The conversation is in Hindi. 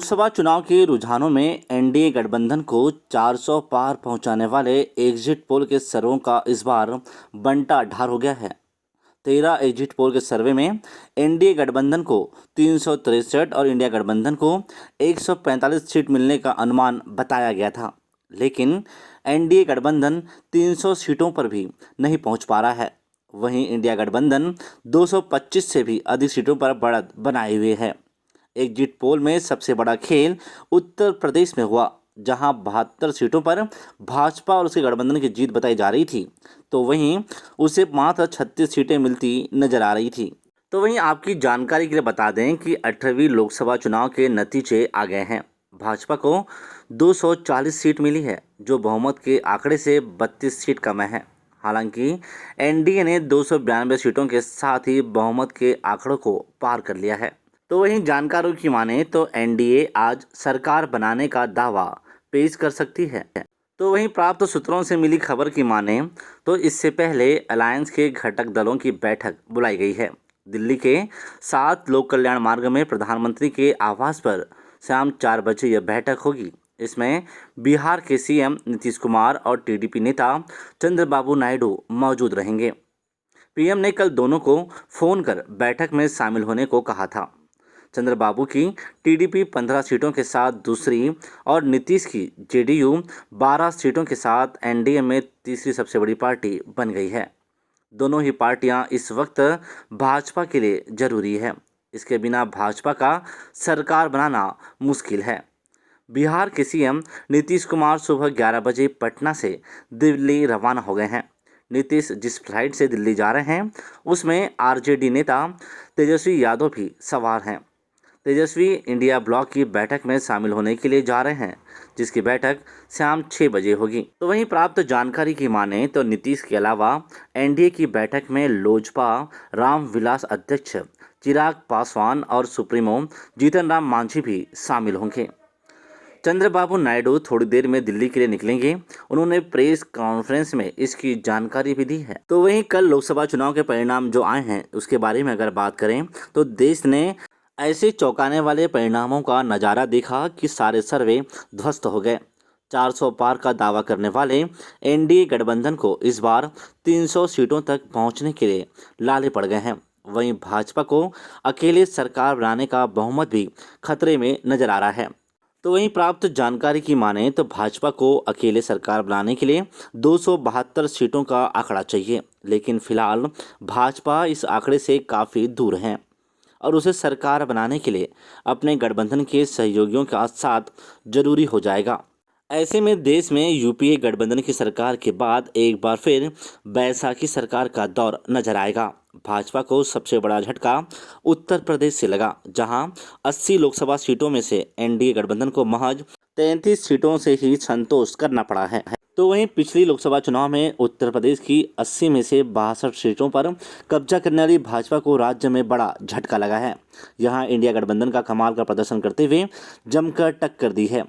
लोकसभा चुनाव के रुझानों में एनडीए गठबंधन को 400 पार पहुंचाने वाले एग्जिट पोल के सर्वों का इस बार बंटाढार हो गया है। 13 एग्जिट पोल के सर्वे में एनडीए गठबंधन को 363 और इंडिया गठबंधन को 145 सीट मिलने का अनुमान बताया गया था, लेकिन एनडीए गठबंधन 300 सीटों पर भी नहीं पहुंच पा रहा है। वहीं इंडिया गठबंधन 225 से भी अधिक सीटों पर बढ़त बनाए हुए है। एग्जिट पोल में सबसे बड़ा खेल उत्तर प्रदेश में हुआ, जहां 72 सीटों पर भाजपा और उसके गठबंधन की जीत बताई जा रही थी, तो वहीं उसे मात्र 36 सीटें मिलती नजर आ रही थी। तो वहीं आपकी जानकारी के लिए बता दें कि 18वीं लोकसभा चुनाव के नतीजे आ गए हैं। भाजपा को 240 सीट मिली है, जो बहुमत के आंकड़े से 32 सीट कम है। हालांकि एनडीए ने 292 सीटों के साथ ही बहुमत के आंकड़ों को पार कर लिया है। तो वहीं जानकारों की माने तो एनडीए आज सरकार बनाने का दावा पेश कर सकती है। तो वहीं प्राप्त सूत्रों से मिली खबर की माने तो इससे पहले अलायंस के घटक दलों की बैठक बुलाई गई है। दिल्ली के 7 लोक कल्याण मार्ग में प्रधानमंत्री के आवास पर शाम 4 बजे यह बैठक होगी। इसमें बिहार के सीएम नीतीश कुमार और टीडीपी नेता चंद्रबाबू नायडू मौजूद रहेंगे। पीएम ने कल दोनों को फोन कर बैठक में शामिल होने को कहा था। चंद्रबाबू की टीडीपी 15 सीटों के साथ दूसरी और नीतीश की जेडीयू 12 सीटों के साथ एनडीए में तीसरी सबसे बड़ी पार्टी बन गई है। दोनों ही पार्टियां इस वक्त भाजपा के लिए जरूरी है। इसके बिना भाजपा का सरकार बनाना मुश्किल है। बिहार के सीएम नीतीश कुमार सुबह 11 बजे पटना से दिल्ली रवाना हो गए हैं। नीतीश जिस फ्लाइट से दिल्ली जा रहे हैं उसमें आरजेडी नेता तेजस्वी यादव भी सवार हैं। तेजस्वी इंडिया ब्लॉक की बैठक में शामिल होने के लिए जा रहे हैं, जिसकी बैठक शाम 6 बजे होगी। तो वहीं प्राप्त जानकारी की माने तो नीतीश के अलावा एनडीए की बैठक में लोजपा रामविलास अध्यक्ष चिराग पासवान और सुप्रीमो जीतन राम मांझी भी शामिल होंगे। चंद्रबाबू नायडू थोड़ी देर में दिल्ली के लिए निकलेंगे। उन्होंने प्रेस कॉन्फ्रेंस में इसकी जानकारी भी दी है। तो वहीं कल लोकसभा चुनाव के परिणाम जो आए हैं उसके बारे में अगर बात करें तो देश ने ऐसे चौंकाने वाले परिणामों का नज़ारा देखा कि सारे सर्वे ध्वस्त हो गए। 400 पार का दावा करने वाले एनडीए गठबंधन को इस बार 300 सीटों तक पहुंचने के लिए लाले पड़ गए हैं। वहीं भाजपा को अकेले सरकार बनाने का बहुमत भी खतरे में नजर आ रहा है। तो वहीं प्राप्त जानकारी की माने तो भाजपा को अकेले सरकार बनाने के लिए 272 सीटों का आंकड़ा चाहिए, लेकिन फिलहाल भाजपा इस आंकड़े से काफ़ी दूर है और उसे सरकार बनाने के लिए अपने गठबंधन के सहयोगियों के साथ जरूरी हो जाएगा। ऐसे में देश में यूपीए गठबंधन की सरकार के बाद एक बार फिर बैसाखी सरकार का दौर नजर आएगा। भाजपा को सबसे बड़ा झटका उत्तर प्रदेश से लगा, जहां 80 लोकसभा सीटों में से एनडीए गठबंधन को महज 33 सीटों से ही संतोष करना पड़ा है। तो वहीं पिछली लोकसभा चुनाव में उत्तर प्रदेश की 80 में से 62 सीटों पर कब्जा करने वाली भाजपा को राज्य में बड़ा झटका लगा है। यहां इंडिया गठबंधन का कमाल का प्रदर्शन करते हुए जमकर टक्कर दी है।